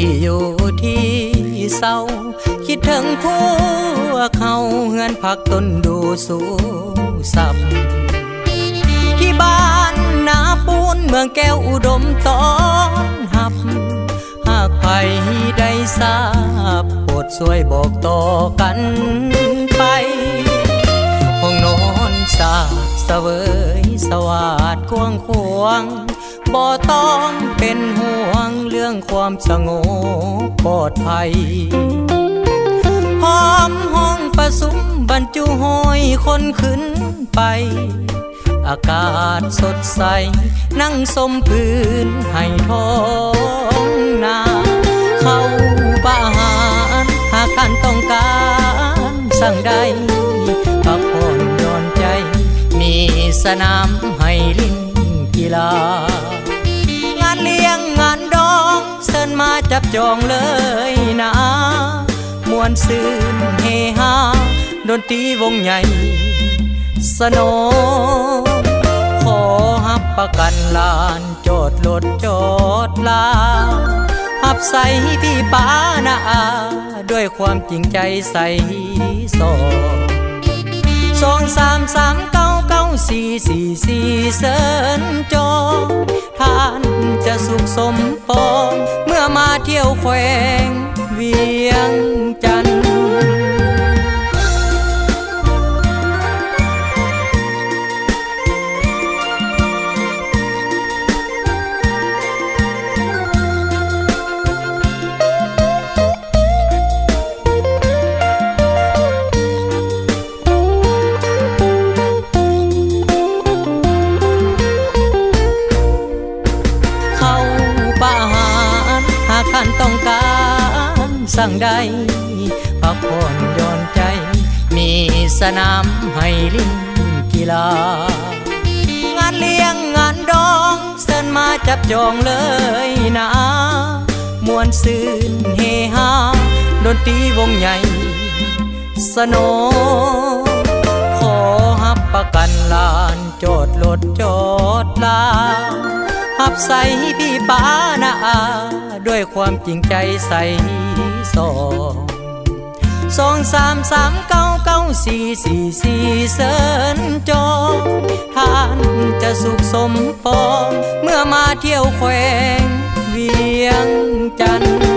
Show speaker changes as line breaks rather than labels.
ที่อยู่ที่เศร้าคิดถึงพวกเขาเฮือนพักต้นดูสูสับที่บ้านนาปูนเมืองแก้วอุดมต้อนหับหากใครได้ทราบโปรดช่วยบอกต่อกันไปห้องนอนสาเสวยสวัสดิ์กว้างขวางบ่ต้องเป็นห่วงเรื่องความสงบปลอดภัยพร้อมห้องประสุมบรรจุห้อยคนขึ้นไปอากาศสดใสนั่งสมพื้นให้ท้องนาเข้าป่าหารหากท่านต้องการสั่งใดพักผ่อนหย่อนใจมีสนามให้ลิ้นกีฬางานเลี้ยงงานดองเชิญมาจับจองเลยนะมวนซื่นเฮฮาดนตรีวงใหญ่สโนขอฮับประกันลานจอดรถจอดลาฮับใส่พี่ป้านาอาด้วยความจริงใจใส่2 3 3 9 9 4 4 4เสินจองท่านจะสุขสมปองเมื่อมาเที่ยวแขวงเวียงจันทร์ท่านต้องการสั่งใดพักผ่อนหย่อนใจมีสนามให้ลิ้นกีฬางานเลี้ยงงานดองเชิญมาจับจองเลยนะมวนซื่นเฮฮาดนตรีวงใหญ่สโนขอฮับประกันลานจอดรถจอดลาฮับใส่พี่ป้านาอาด้วยความจริงใจใส่2 3 3 9 9 4 4 4เสินจองท่านจะสุขสมปองเมื่อมาเที่ยวแขวงเวียงจันทร์